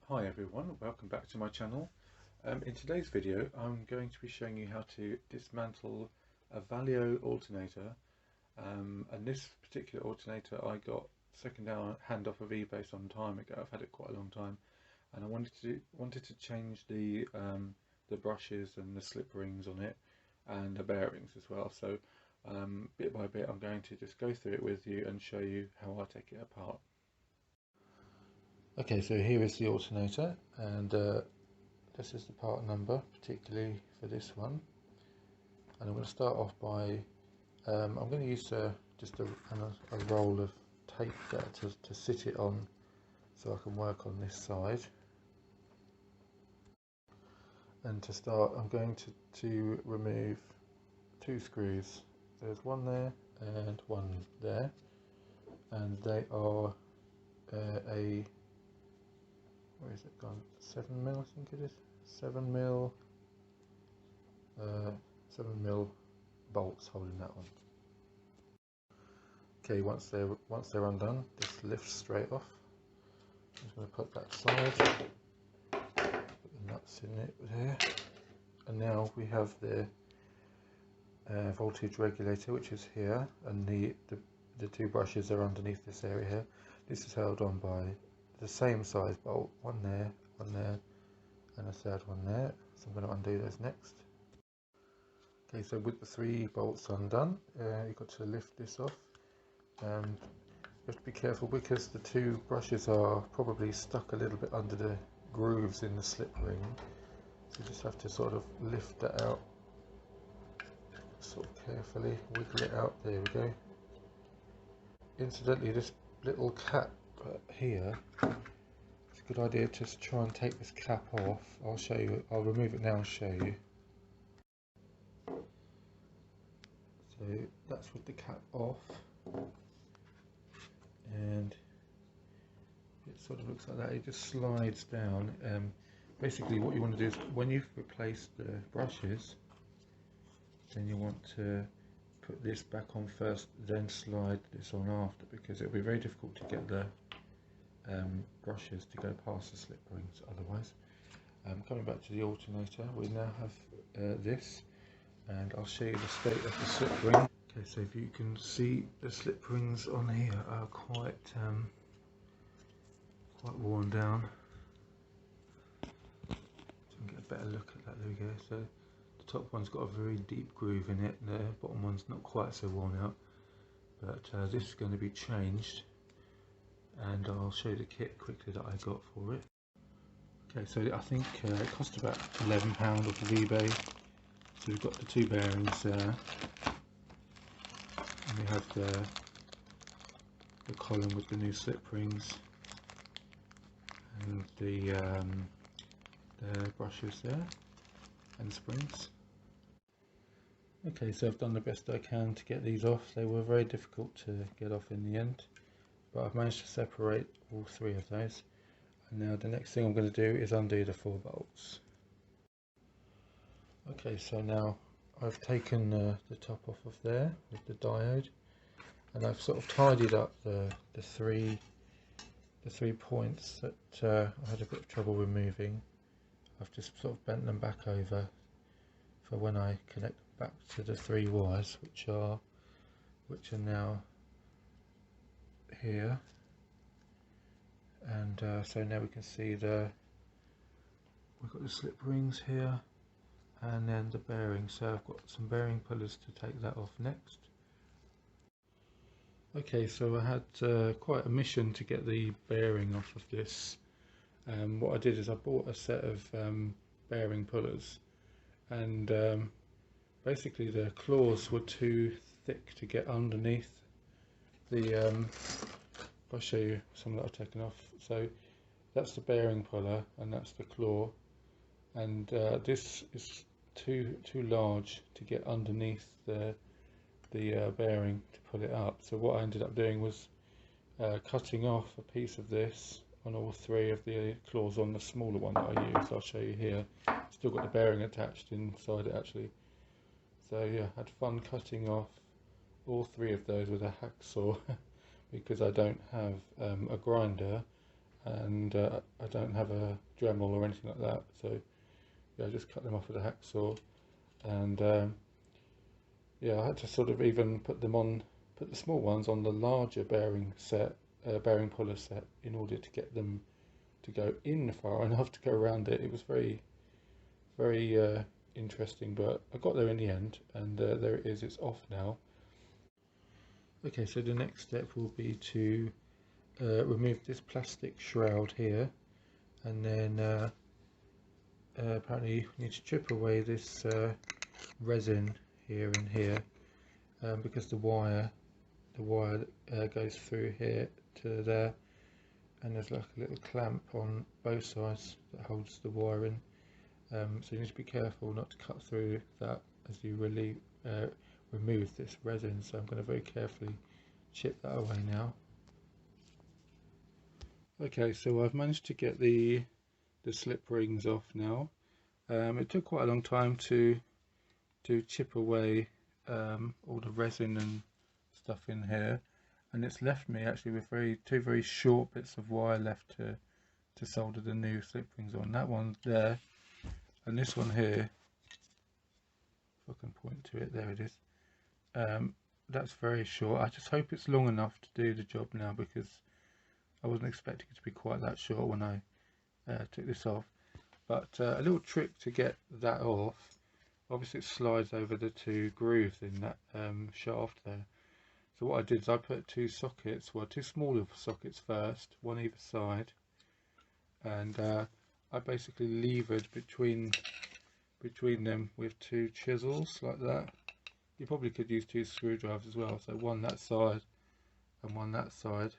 Hi everyone, welcome back to my channel. In today's video I'm going to be showing you how to dismantle a Valeo alternator, and this particular alternator I got second hand off of eBay some time ago. I've had it quite a long time, and I wanted to change the brushes and the slip rings on it and the bearings as well. So bit by bit I'm going to just go through it with you and show you how I take it apart. Okay, so here is the alternator, and this is the part number, particularly for this one. And I'm going to start off by, I'm going to use just a roll of tape there to sit it on, so I can work on this side. And to start, I'm going to remove two screws. There's one there and one there, and they are where is it gone? 7mm, I think it is. 7mm, 7mm bolts holding that one. Okay, once they're undone, this lifts straight off. I'm just going to put that aside. Put the nuts in it here, and now we have the voltage regulator, which is here, and the two brushes are underneath this area here. This is held on by the same size bolt, one there, and a third one there. So I'm going to undo those next. Okay, so with the three bolts undone, you've got to lift this off, and you have to be careful because the two brushes are probably stuck a little bit under the grooves in the slip ring. So you just have to sort of lift that out, sort of carefully wiggle it out. There we go. Incidentally, this little cap here, it's a good idea to try and take this cap off. I'll show you. I'll remove it now and show you. So that's with the cap off, and it sort of looks like that. It just slides down. Basically what you want to do is, when you've replaced the brushes, then you want to put this back on first, then slide this on after, because it'll be very difficult to get the brushes to go past the slip rings otherwise. Coming back to the alternator, we now have this, and I'll show you the state of the slip ring. Okay, so if you can see, the slip rings on here are quite worn down. So you can get a better look at that. There we go. So the top one's got a very deep groove in it, the bottom one's not quite so worn out, but this is going to be changed, and I'll show you the kit quickly that I got for it. Okay, so I think it cost about £11 off of eBay. So we've got the two bearings there, and we have the column with the new slip rings, and the brushes there, and springs. Okay, so I've done the best I can to get these off. They were very difficult to get off in the end, but I've managed to separate all three of those. And now the next thing I'm going to do is undo the 4 bolts. Okay, so now I've taken the top off of there with the diode, and I've sort of tidied up the three points that I had a bit of trouble removing. I've just sort of bent them back over for when I connect them back to the 3 wires, which are now here. And so now we can see we've got the slip rings here, and then the bearings. So I've got some bearing pullers to take that off next. Okay, so I had quite a mission to get the bearing off of this. What I did is I bought a set of bearing pullers, and basically the claws were too thick to get underneath the I'll show you some that I've taken off. So that's the bearing puller, and that's the claw, and this is too large to get underneath the bearing to pull it up. So what I ended up doing was cutting off a piece of this on all 3 of the claws on the smaller one that I used. I'll show you here. Still got the bearing attached inside it actually. So yeah, had fun cutting off all 3 of those with a hacksaw because I don't have a grinder, and I don't have a Dremel or anything like that, so yeah, I just cut them off with a hacksaw. And yeah, I had to sort of even put the small ones on the larger bearing set, bearing puller set, in order to get them to go in far enough to go around it. It was very interesting, but I got there in the end, and there it is. It's off now. Okay, so the next step will be to remove this plastic shroud here, and then apparently you need to chip away this resin here and here, because the wire goes through here to there, and there's like a little clamp on both sides that holds the wire in. So you need to be careful not to cut through that as you remove this resin. So I'm going to very carefully chip that away now. Okay, so I've managed to get the slip rings off now. It took quite a long time to chip away all the resin and stuff in here, and it's left me actually with two very short bits of wire left to solder the new slip rings on. That one there, and this one here, if I can point to it, there it is. That's very short. I just hope it's long enough to do the job now, because I wasn't expecting it to be quite that short when I took this off. But a little trick to get that off, obviously it slides over the two grooves in that shaft there. So what I did is I put two sockets, well, two smaller sockets first, one either side, and I basically levered between them with two chisels like that. You probably could use two screwdrivers as well, so one that side and one that side,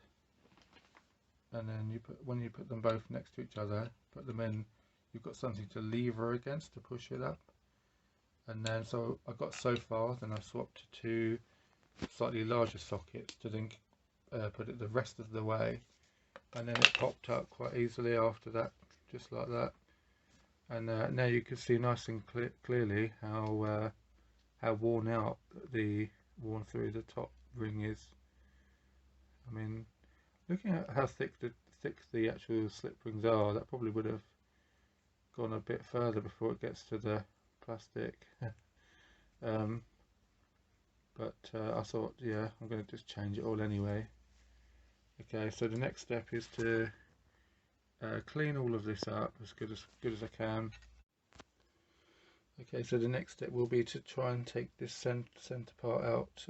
and then when you put them both next to each other, put them in, you've got something to lever against to push it up. And then so I got so far, then I swapped to two slightly larger sockets to then put it the rest of the way, and then it popped up quite easily after that, just like that. And now you can see nice and clearly how worn through the top ring is. I mean, looking at how thick the actual slip rings are, that probably would have gone a bit further before it gets to the plastic. But I thought, yeah, I'm going to just change it all anyway. Okay, so the next step is to clean all of this up as good as I can. Okay, so the next step will be to try and take this center part out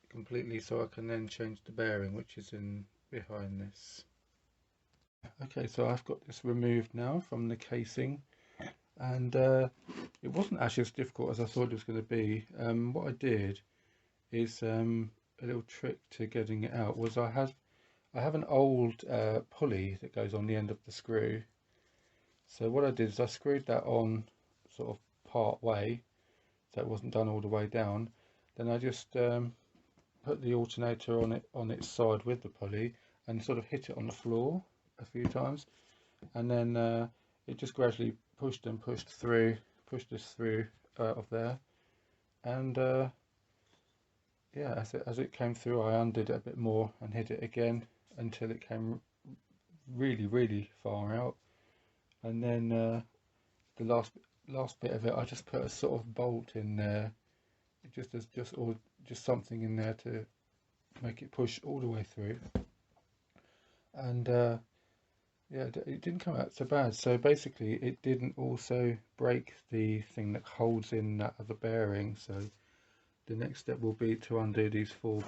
completely, so I can then change the bearing, which is in behind this. Okay, so I've got this removed now from the casing, and it wasn't actually as difficult as I thought it was going to be. What I did is a little trick to getting it out was I have an old pulley that goes on the end of the screw. So what I did is I screwed that on sort of part way, so it wasn't done all the way down. Then I just put the alternator on its side with the pulley and sort of hit it on the floor a few times, and then it just gradually pushed this through of there, and yeah, as it came through, I undid it a bit more and hit it again until it came really far out, and then the last bit of it, I just put a sort of bolt in there, just something in there to make it push all the way through, and yeah, it didn't come out so bad. So basically, it didn't also break the thing that holds in that other bearing. So the next step will be to undo these four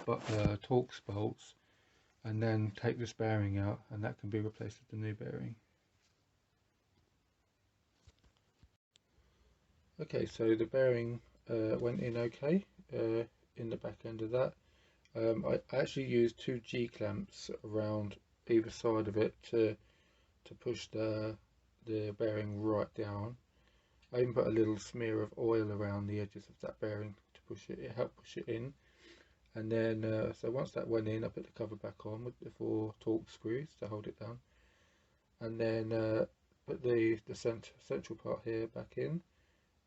Torx bolts, and then take this bearing out, and that can be replaced with the new bearing. Okay, so the bearing went in okay in the back end of that. I actually used two G-clamps around either side of it to push the bearing right down. I even put a little smear of oil around the edges of that bearing to push it. It helped push it in. And then so once that went in, I put the cover back on with the four Torx screws to hold it down, and then put the central part here back in,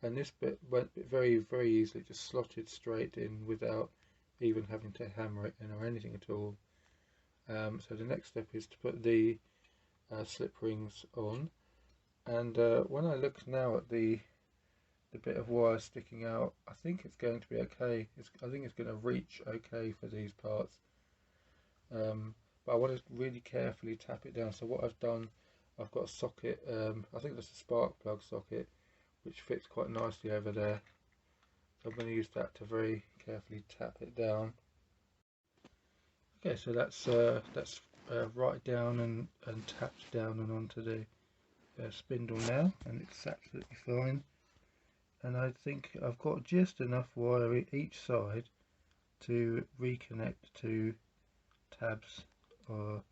and this bit went very easily, just slotted straight in without even having to hammer it in or anything at all. So the next step is to put the slip rings on, and when I look now at the bit of wire sticking out, I think it's going to be okay. I think it's going to reach okay for these parts, but I want to really carefully tap it down. So what I've done, I've got a socket, I think that's a spark plug socket, which fits quite nicely over there. So I'm going to use that to very carefully tap it down. Okay, so that's right down and tapped down and onto the spindle now, and it's absolutely fine. And I think I've got just enough wire each side to reconnect two tabs or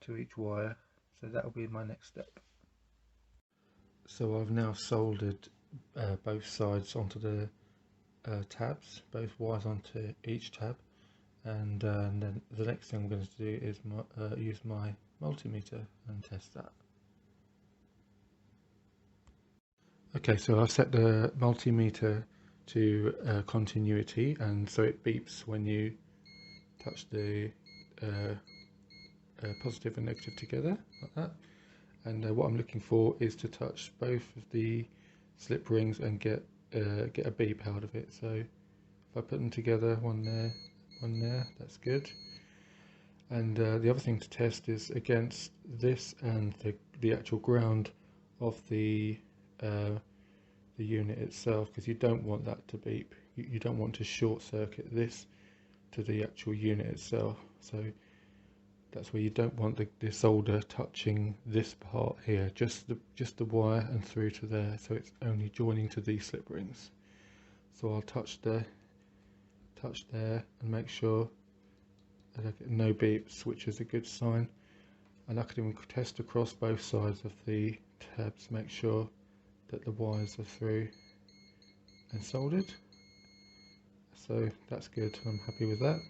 to each wire, so that will be my next step. So I've now soldered both sides onto the tabs, both wires onto each tab, and then the next thing I'm going to do is use my multimeter and test that. Okay, so I've set the multimeter to continuity, and so it beeps when you touch the positive and negative together, like that. And what I'm looking for is to touch both of the slip rings and get a beep out of it. So if I put them together, one there, that's good. And the other thing to test is against this and the actual ground of the unit itself, because you don't want that to beep. You don't want to short circuit this to the actual unit itself. So that's where you don't want the solder touching this part here, just the wire and through to there. So it's only joining to these slip rings. So I'll touch there and make sure that I get no beeps, which is a good sign. And I can even test across both sides of the tabs, make sure that the wires are through and soldered. So that's good, I'm happy with that.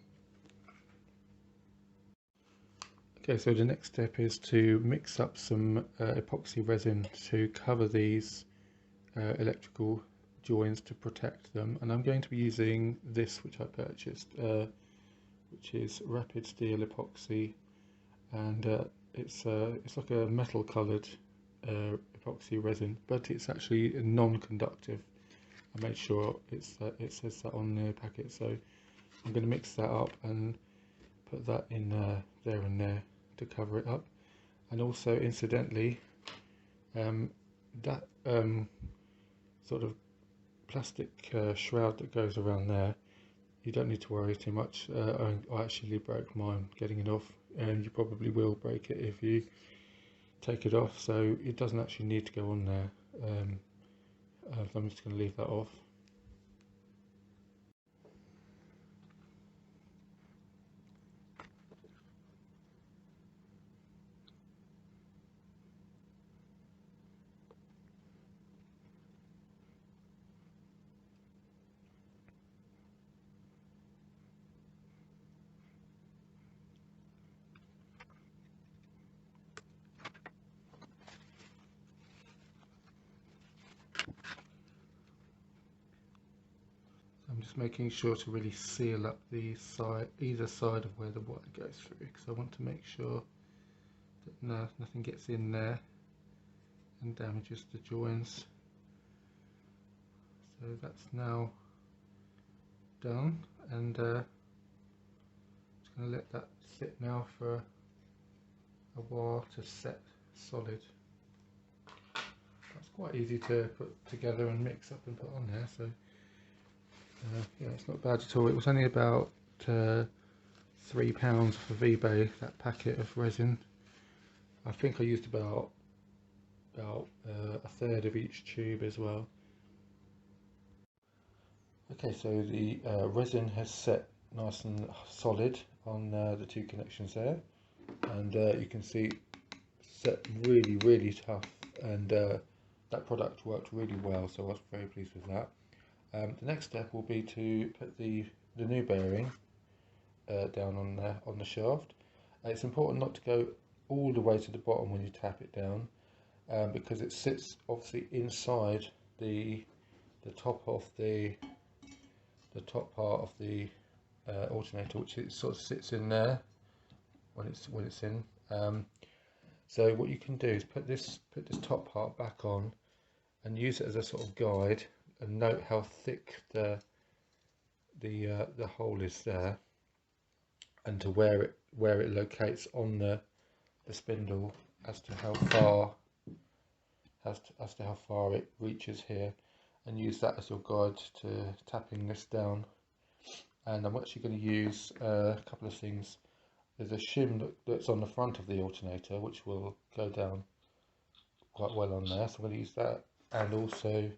Okay, so the next step is to mix up some epoxy resin to cover these electrical joins to protect them, and I'm going to be using this, which I purchased, which is Rapid Steel Epoxy, and it's like a metal coloured epoxy resin, but it's actually non-conductive. I made sure it says that on the packet, so I'm going to mix that up and put that in there and there to cover it up. And also, incidentally, that sort of plastic shroud that goes around there, you don't need to worry too much. I actually broke mine getting it off, and you probably will break it if you take it off, so it doesn't actually need to go on there. I'm just going to leave that off. I'm just making sure to really seal up the side, either side of where the wire goes through, because I want to make sure that nothing gets in there and damages the joins. So that's now done, and just going to let that sit now for a while to set solid. That's quite easy to put together and mix up and put on there, so yeah, it's not bad at all. It was only about £3 for eBay, that packet of resin. I think I used about a third of each tube as well. Okay, so the resin has set nice and solid on the two connections there, and you can see set really tough, and that product worked really well, so I was very pleased with that. The next step will be to put the new bearing down on the shaft. It's important not to go all the way to the bottom when you tap it down, because it sits obviously inside the top of the top part of the alternator, which it sort of sits in there, when it's in. So what you can do is put this top part back on and use it as a sort of guide, and note how thick the hole is there, and to where it locates on the spindle as to how far it reaches here, and use that as your guide to tapping this down. And I'm actually going to use a couple of things. There's a shim that's on the front of the alternator which will go down quite well on there, so I'm going to use that. And also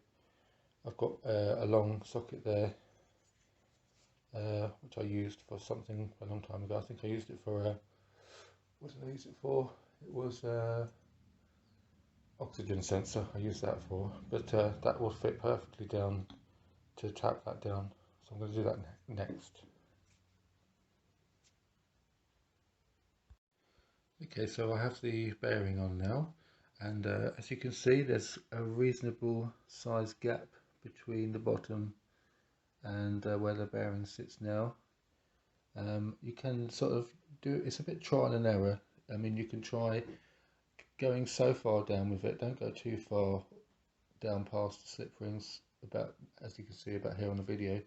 I've got a long socket there, which I used for something a long time ago. I think I used it for what did I use it for? It was oxygen sensor I used that for, but that will fit perfectly down to tap that down. So I'm going to do that next. Okay, so I have the bearing on now, and as you can see, there's a reasonable size gap between the bottom and where the bearing sits now. You can sort of it's a bit trial and error. I mean, you can try going so far down with it, don't go too far down past the slip rings, about, as you can see about here on the video,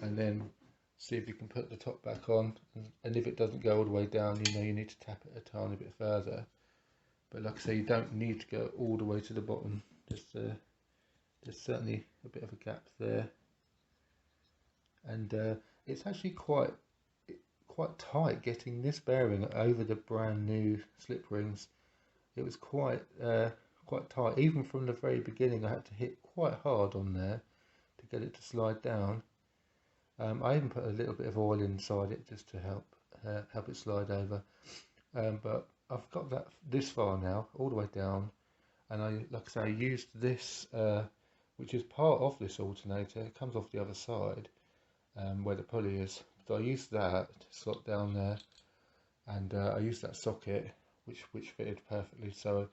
and then see if you can put the top back on, and if it doesn't go all the way down, you know you need to tap it a tiny bit further. But like I say, you don't need to go all the way to the bottom. There's certainly a bit of a gap there, and it's actually quite tight getting this bearing over the brand new slip rings. It was quite tight. Even from the very beginning, I had to hit quite hard on there to get it to slide down. I even put a little bit of oil inside it just to help it slide over. But I've got that this far now, all the way down, and like I say, I used this, which is part of this alternator. It comes off the other side, where the pulley is. So I used that to slot down there, and I used that socket, which fitted perfectly. So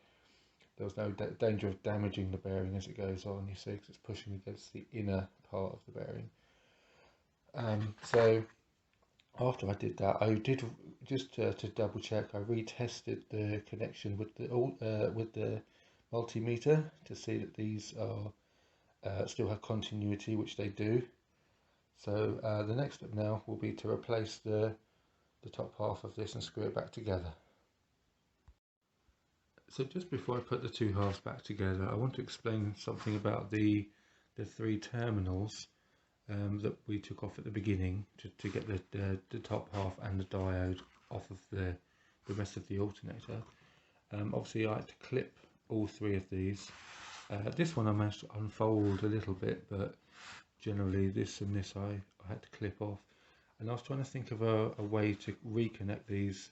there was no danger of damaging the bearing as it goes on. You see, because it's pushing against the inner part of the bearing. So after I did that, I did just to double check. I retested the connection with the multimeter to see that these are still have continuity, which they do. So the next step now will be to replace the top half of this and screw it back together. So just before I put the two halves back together, I want to explain something about the three terminals that we took off at the beginning to get the top half and the diode off of the rest of the alternator. Obviously I had to clip all three of these. This one I managed to unfold a little bit, but generally this and this I had to clip off. And I was trying to think of a way to reconnect these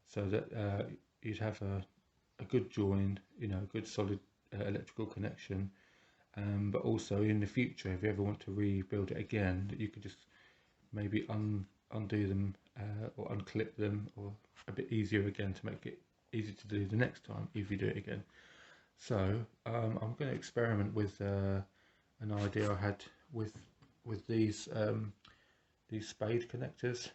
so that you'd have a good join, you know, a good solid electrical connection. But also in the future, if you ever want to rebuild it again, that you could just maybe undo them or unclip them, or a bit easier again to make it easy to do the next time if you do it again. So I'm going to experiment with an idea I had with these spade connectors.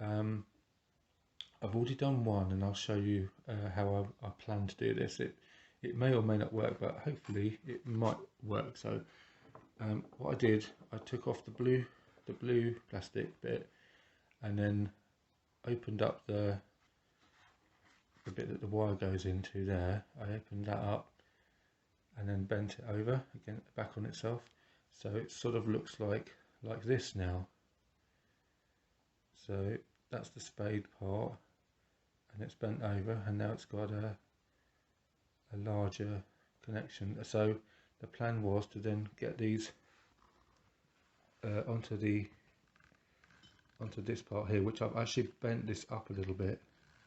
I've already done one, and I'll show you how I plan to do this. It may or may not work, but hopefully it might work. So what I did, I took off the blue plastic bit, and then opened up the bit that the wire goes into there. I opened that up and then bent it over again, back on itself, so it sort of looks like this now. So that's the spade part, and it's bent over, and now it's got a larger connection. So the plan was to then get these onto this part here, which I've actually bent this up a little bit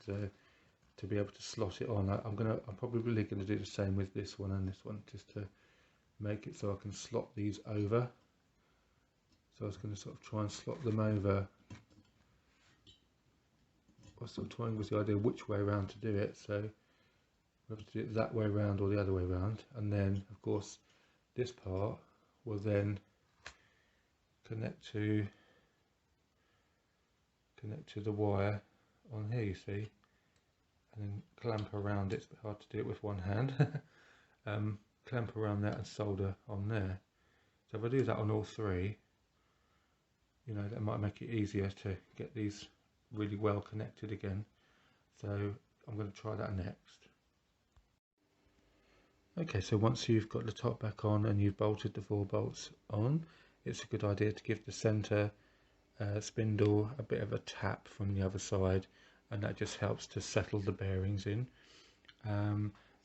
to be able to slot it on. I'm probably gonna do the same with this one and this one, just to make it so I can slot these over. So I was going to sort of try and slot them over. I was sort of toying with the idea which way around to do it, so whether to do it that way around or the other way around. And then of course this part will then connect to the wire on here, you see, and then clamp around it. It's a bit hard to do it with one hand. Clamp around that and solder on there. So if I do that on all three, you know, that might make it easier to get these really well connected again. So I'm going to try that next. Okay, so once you've got the top back on and you've bolted the 4 bolts on, it's a good idea to give the center spindle a bit of a tap from the other side, and that just helps to settle the bearings in.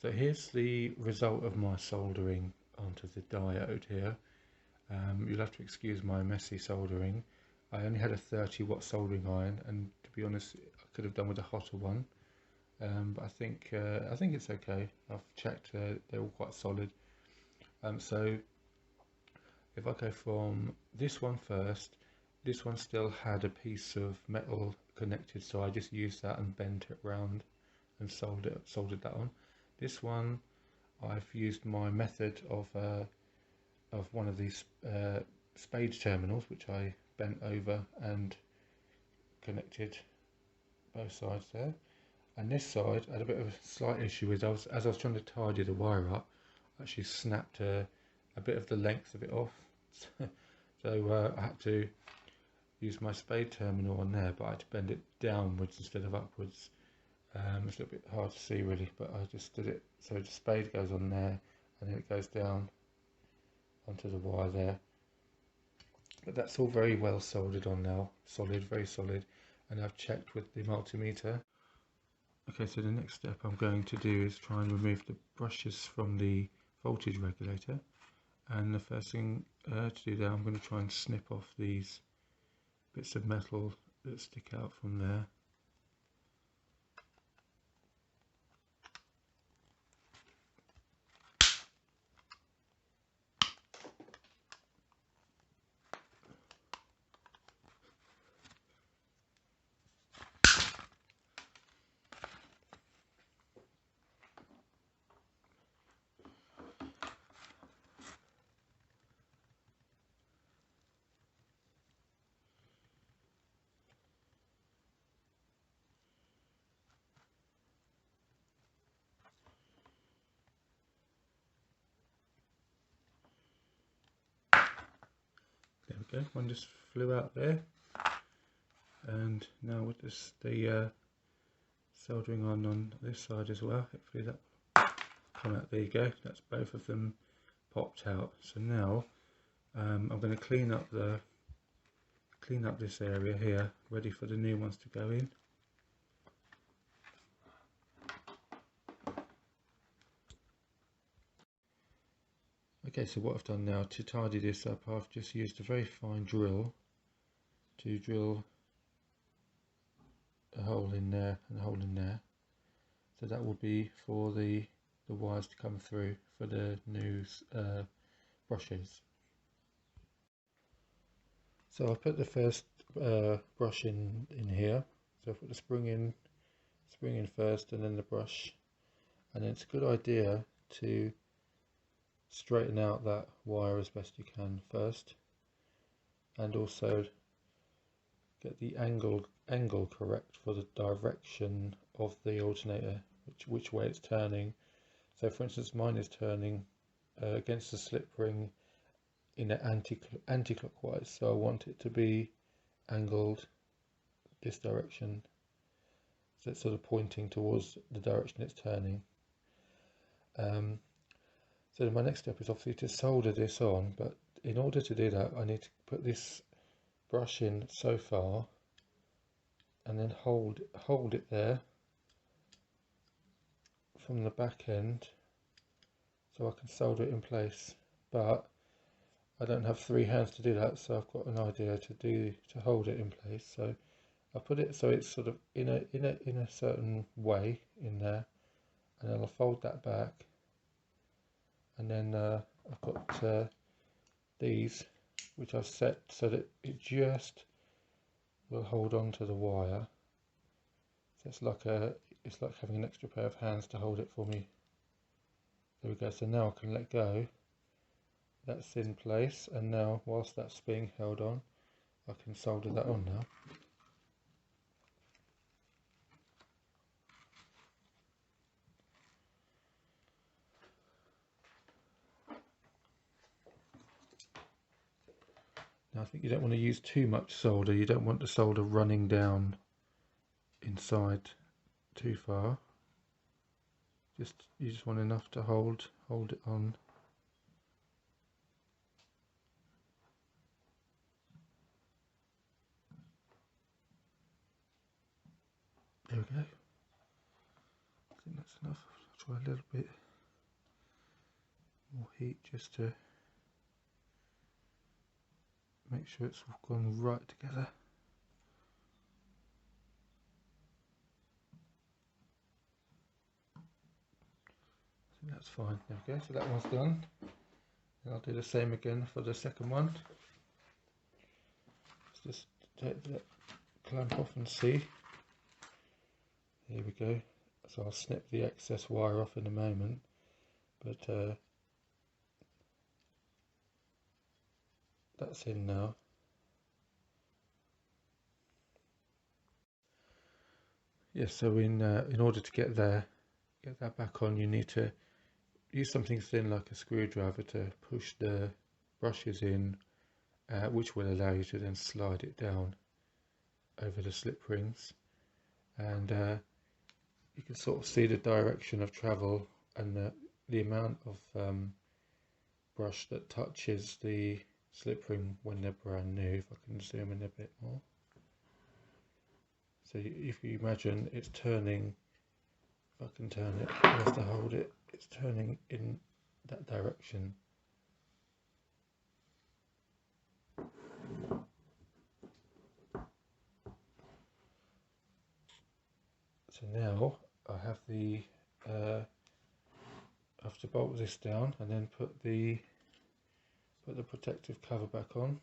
So here's the result of my soldering onto the diode here. You'll have to excuse my messy soldering. I only had a 30-watt soldering iron, and to be honest, I could have done with a hotter one. But I think it's okay. I've checked; they're all quite solid. So if I go from this one first, this one still had a piece of metal connected, so I just used that and bent it round and soldered that on. This one, I've used my method of one of these spade terminals, which I bent over and connected both sides there. And this side I had a bit of a slight issue with, as I was trying to tidy the wire up, I actually snapped a bit of the length of it off. So I had to use my spade terminal on there, but I had to bend it downwards instead of upwards. It's a little bit hard to see really, but I just did it so the spade goes on there and then it goes down onto the wire there. But that's all very well soldered on now, solid, very solid, and I've checked with the multimeter. Okay, so the next step I'm going to do is try and remove the brushes from the voltage regulator, and the first thing to do there, I'm going to try and snip off these bits of metal that stick out from there. There we go, one just flew out there. And now with this, the soldering on this side as well, hopefully that will come out. There you go, that's both of them popped out. So now I'm going to clean up this area here, ready for the new ones to go in. Okay, so what I've done now to tidy this up, I've just used a very fine drill to drill a hole in there and a hole in there. So that will be for the wires to come through for the new brushes. So I've put the first brush in here. So I put the spring in first, and then the brush, and then it's a good idea to straighten out that wire as best you can first, and also get the angle correct for the direction of the alternator, which way it's turning. So for instance, mine is turning against the slip ring in an anti-clockwise, so I want it to be angled this direction, so it's sort of pointing towards the direction it's turning. So my next step is obviously to solder this on, but in order to do that I need to put this brush in so far and then hold it there from the back end so I can solder it in place. But I don't have 3 hands to do that, so I've got an idea to hold it in place. So I put it so it's sort of in a certain way in there, and then I'll fold that back, and then I've got these which I've set so that it just will hold on to the wire. So it's like having an extra pair of hands to hold it for me. There we go. So now I can let go. That's in place, and now whilst that's being held on, I can solder that on now. Now I think you don't want to use too much solder. You don't want the solder running down inside too far. You just want enough to hold it on. There we go. I think that's enough. I'll try a little bit more heat just to make sure it's all gone right together. I think that's fine. There we go. So that one's done. And I'll do the same again for the second one. Let's just take the clamp off and see. Here we go. So I'll snip the excess wire off in a moment, but that's in now. Yes, so in order to get that back on, you need to use something thin like a screwdriver to push the brushes in, which will allow you to then slide it down over the slip rings, and you can sort of see the direction of travel and the amount of brush that touches the slip ring when they're brand new. If I can zoom in a bit more. So if you imagine it's turning, if I can turn it, just to hold it, it's turning in that direction. So now I have I have to bolt this down and then put the protective cover back on.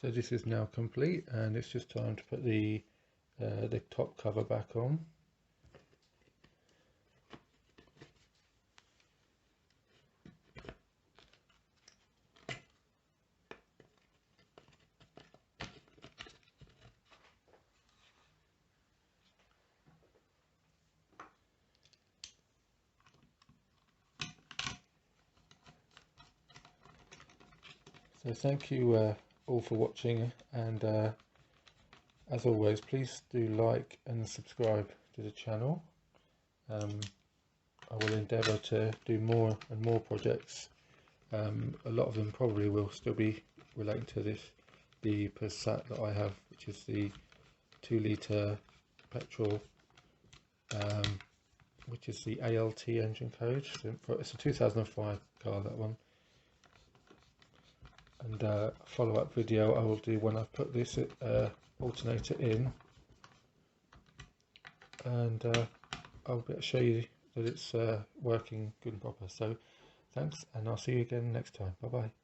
So this is now complete, and it's just time to put the top cover back on. So thank you all for watching, and as always, please do like and subscribe to the channel. I will endeavour to do more and more projects. A lot of them probably will still be relating to the Passat that I have, which is the 2-litre petrol, which is the ALT engine code. So it's a 2005 car, that one. And a follow-up video I will do when I've put this alternator in, and I'll be able to show you that it's working good and proper. So thanks, and I'll see you again next time. Bye bye.